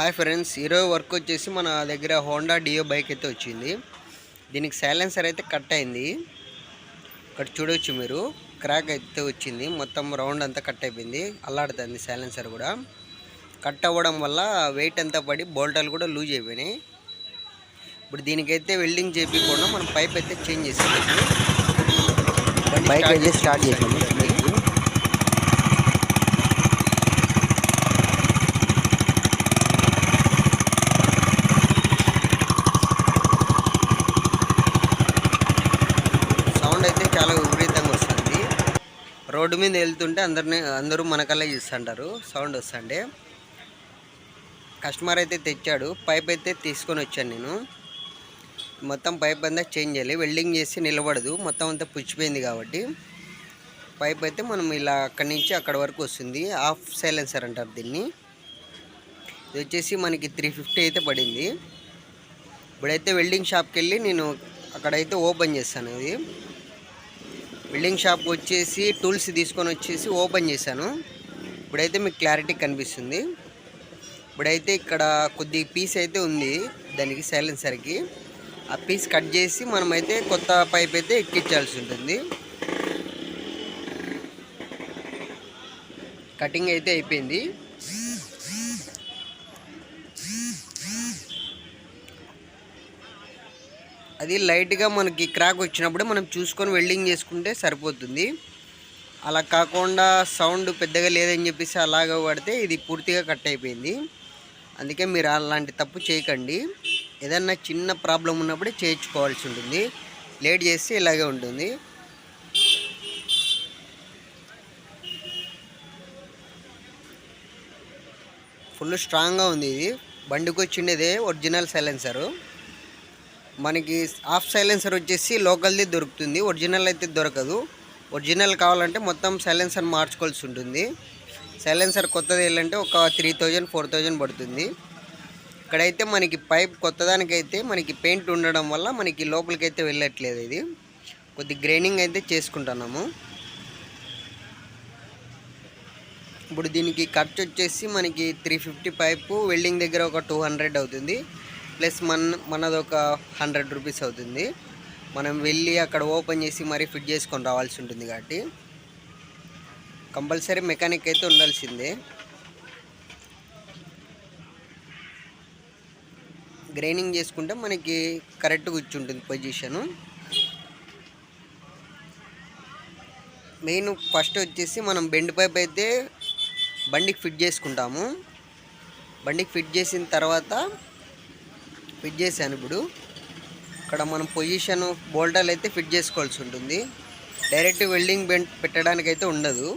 Hi friends, ఈరోజు work వచ్చేసి మన దగ్గర హోండా డియో బైక్ అయితే వచ్చింది. దీనికి సైలెన్సర్ అయితే కట్ అయింది. ఇక్కడ చూడవచ్చు మీరు, క్రాక్ అయితే వచ్చింది. మొత్తం రౌండ్ అంతా కట్ అయిపోయింది, అల్లాడుతుంది సైలెన్సర్ కూడా. కట్ అవ్వడం వల్ల వెయిట్ అంతా పడి బోల్టాలు కూడా లూజ్ అయిపోయినాయి. ఇప్పుడు దీనికైతే వెల్డింగ్ చేయించకుండా మనం పైప్ అయితే చేంజ్ చేసాము. బైక్ అయితే స్టార్ట్ చేసాము. సౌండ్ అయితే చాలా విపరీతంగా వస్తుంది. రోడ్డు మీద వెళ్తుంటే అందరూ మనకల్లా చూస్తుంటారు సౌండ్ వస్తుంటే. కస్టమర్ అయితే తెచ్చాడు, పైప్ అయితే తీసుకొని వచ్చాను నేను. మొత్తం పైప్ అంతా చేంజ్ చేయాలి, వెల్డింగ్ చేసి నిలబడదు, మొత్తం అంతా పుచ్చిపోయింది కాబట్టి. పైప్ అయితే మనం ఇలా అక్కడి నుంచి అక్కడ వరకు వస్తుంది. హాఫ్ సైలెన్సర్ అంటారు దీన్ని. ఇది వచ్చేసి మనకి 350 అయితే పడింది. ఇప్పుడైతే వెల్డింగ్ షాప్కి వెళ్ళి నేను అక్కడైతే ఓపెన్ చేస్తాను. ఇది వెల్డింగ్ షాప్కి వచ్చేసి టూల్స్ తీసుకొని వచ్చేసి ఓపెన్ చేశాను. ఇప్పుడైతే మీకు క్లారిటీ కనిపిస్తుంది. ఇప్పుడైతే ఇక్కడ కొద్ది పీస్ అయితే ఉంది దానికి, సైలెన్సర్కి. ఆ పీస్ కట్ చేసి మనమైతే కొత్త పైప్ అయితే ఎక్కించాల్సి ఉంటుంది. కటింగ్ అయితే అయిపోయింది. అది లైట్గా మనకి క్రాక్ వచ్చినప్పుడు మనం చూసుకొని వెల్డింగ్ చేసుకుంటే సరిపోతుంది. అలా కాకుండా సౌండ్ పెద్దగా లేదని చెప్పేసి అలాగ పడితే ఇది పూర్తిగా కట్ అయిపోయింది. అందుకే మీరు అలాంటి తప్పు చేయకండి. ఏదన్నా చిన్న ప్రాబ్లం ఉన్నప్పుడే చేయించుకోవాల్సి ఉంటుంది. లేట్ చేస్తే ఇలాగే ఉంటుంది. ఫుల్ స్ట్రాంగ్గా ఉంది. ఇది బండికి వచ్చిండేదే ఒరిజినల్ సైలెన్సరు. మనకి హాఫ్ సైలెన్సర్ వచ్చేసి లోకల్ది దొరుకుతుంది, ఒరిజినల్ అయితే దొరకదు. ఒరిజినల్ కావాలంటే మొత్తం సైలెన్సర్ మార్చుకోవాల్సి ఉంటుంది. సైలెన్సర్ కొత్తది వెళ్ళాలంటే ఒక 3000-4000 పడుతుంది. ఇక్కడైతే మనకి పైప్ కొత్తదానికైతే మనకి పెయింట్ ఉండడం వల్ల మనకి లోపలికైతే వెళ్ళట్లేదు. ఇది కొద్ది గ్రైనింగ్ అయితే చేసుకుంటున్నాము. ఇప్పుడు దీనికి ఖర్చు వచ్చేసి మనకి 350 పైపు, వెల్డింగ్ దగ్గర ఒక 200 అవుతుంది. ప్లస్ మనది ఒక 100 రూపీస్ అవుతుంది. మనం వెళ్ళి అక్కడ ఓపెన్ చేసి మరీ ఫిట్ చేసుకొని రావాల్సి ఉంటుంది. కాబట్టి కంపల్సరీ మెకానిక్ అయితే ఉండాల్సిందే. గ్రైనింగ్ చేసుకుంటే మనకి కరెక్ట్గా కూర్చుంటుంది పొజిషను. మెయిన్ ఫస్ట్ వచ్చేసి మనం బెండ్ పైప్ అయితే బండికి ఫిట్ చేసుకుంటాము. బండికి ఫిట్ చేసిన తర్వాత ఫిట్ చేశాను. ఇప్పుడు ఇక్కడ మనం పొజిషన్ బోల్టాలు అయితే ఫిట్ చేసుకోవాల్సి ఉంటుంది. డైరెక్ట్ వెల్డింగ్ బెండ్ పెట్టడానికైతే ఉండదు.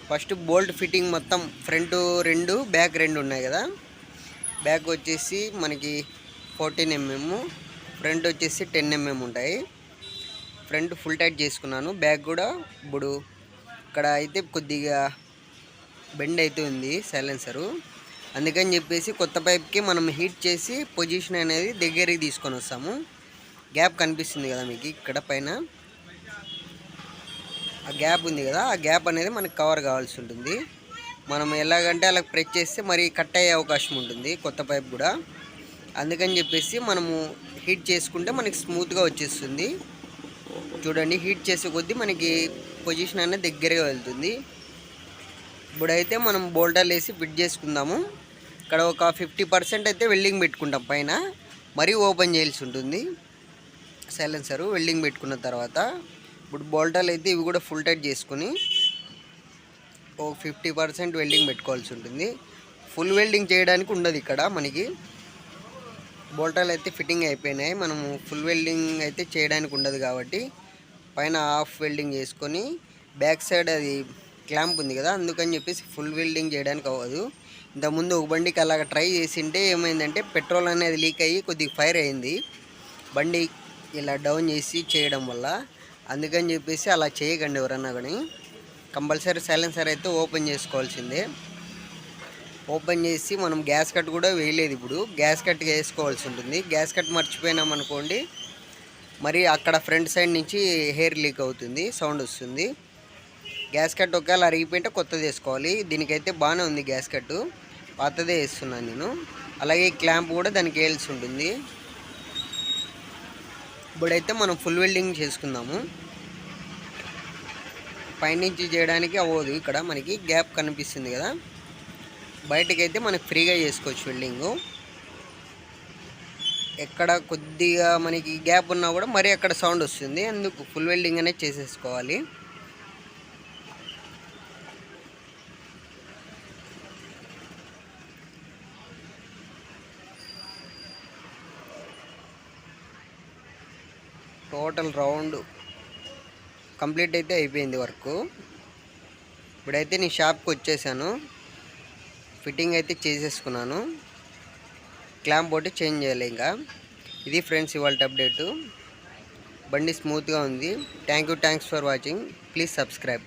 ఫస్ట్ బోల్ట్ ఫిట్టింగ్ మొత్తం ఫ్రంట్ 2, బ్యాక్ 2 ఉన్నాయి కదా. బ్యాక్ వచ్చేసి మనకి 14 mm, ఫ్రంట్ వచ్చేసి 10 mm ఉంటాయి. ఫ్రంట్ ఫుల్ టైట్ చేసుకున్నాను. బ్యాక్ కూడా ఇప్పుడు ఇక్కడ అయితే కొద్దిగా బెండ్ అయితే ఉంది సైలెన్సరు. అందుకని చెప్పేసి కొత్త పైప్కి మనం హీట్ చేసి పొజిషన్ అనేది దగ్గరికి తీసుకొని వస్తాము. గ్యాప్ కనిపిస్తుంది కదా మీకు ఇక్కడ పైన, ఆ గ్యాప్ ఉంది కదా, ఆ గ్యాప్ అనేది మనకు కవర్ కావాల్సి ఉంటుంది. మనం ఎలాగంటే అలా ప్రెస్ చేస్తే మరి కట్ అయ్యే అవకాశం ఉంటుంది కొత్త పైప్ కూడా. అందుకని చెప్పేసి మనము హీట్ చేసుకుంటే మనకి స్మూత్గా వచ్చేస్తుంది. చూడండి, హీట్ చేసే కొద్దీ మనకి పొజిషన్ అనేది దగ్గరగా వెళ్తుంది. ఇప్పుడైతే మనం బోల్టాలు వేసి ఫిట్ చేసుకుందాము. ఇక్కడ ఒక 50% అయితే వెల్డింగ్ పెట్టుకుంటాం పైన, మరీ ఓపెన్ చేయాల్సి ఉంటుంది సైలెన్సరు. వెల్డింగ్ పెట్టుకున్న తర్వాత ఇప్పుడు బోల్టాలు అయితే ఇవి కూడా ఫుల్ టైట్ చేసుకుని ఓ 50% వెల్డింగ్ పెట్టుకోవాల్సి ఉంటుంది. ఫుల్ వెల్డింగ్ చేయడానికి ఉండదు ఇక్కడ మనకి. బోల్టాలు అయితే ఫిట్టింగ్ అయిపోయినాయి, మనము ఫుల్ వెల్డింగ్ అయితే చేయడానికి ఉండదు కాబట్టి పైన హాఫ్ వెల్డింగ్ చేసుకొని బ్యాక్ సైడ్ అది క్లాంప్ ఉంది కదా, అందుకని చెప్పేసి ఫుల్ వెల్డింగ్ చేయడానికి అవ్వదు. ఇంతకుముందు ఒక బండికి అలాగ ట్రై చేసింటే ఏమైందంటే పెట్రోల్ అనేది లీక్ అయ్యి కొద్దిగా ఫైర్ అయింది బండి ఇలా డౌన్ చేసి చేయడం వల్ల. అందుకని చెప్పేసి అలా చేయకండి ఎవరన్నా కానీ. కంపల్సరీ సైలెన్సర్ అయితే ఓపెన్ చేసుకోవాల్సిందే. ఓపెన్ చేసి మనం గ్యాస్ కట్ కూడా వేయలేదు. ఇప్పుడు గ్యాస్ కట్ వేసుకోవాల్సి ఉంటుంది. గ్యాస్ కట్ మర్చిపోయినాం అనుకోండి, మరి అక్కడ ఫ్రంట్ సైడ్ నుంచి హెయిర్ లీక్ అవుతుంది, సౌండ్ వస్తుంది. గ్యాస్ కట్ ఒకవేళ అరిగిపోయింటే కొత్తది వేసుకోవాలి. దీనికైతే బాగానే ఉంది గ్యాస్ కట్టు. పాతదే వేస్తున్నాను నేను. అలాగే క్లాంప్ కూడా దానికి వేయాల్సి ఉంటుంది. ఇప్పుడైతే మనం ఫుల్ వెల్డింగ్ చేసుకుందాము. పైనుంచి చేయడానికి అవ్వదు, ఇక్కడ మనకి గ్యాప్ కనిపిస్తుంది కదా, బయటకైతే మనకి ఫ్రీగా చేసుకోవచ్చు వెల్డింగు. ఎక్కడ కొద్దిగా మనకి గ్యాప్ ఉన్నా కూడా మరీ అక్కడ సౌండ్ వస్తుంది, అందుకు ఫుల్ వెల్డింగ్ అనేది చేసేసుకోవాలి. టోటల్ రౌండ్ కంప్లీట్ అయితే అయిపోయింది వర్క్. ఇప్పుడైతే నేను షాప్కి వచ్చేసాను, ఫిట్టింగ్ అయితే చేసేసుకున్నాను. క్లాంప్ ఒకటి చేంజ్ చేయాలి ఇంకా. ఇది ఫ్రెండ్స్ ఇవాళ అప్డేటు. బండి స్మూత్గా ఉంది. Thanks for watching. Please subscribe.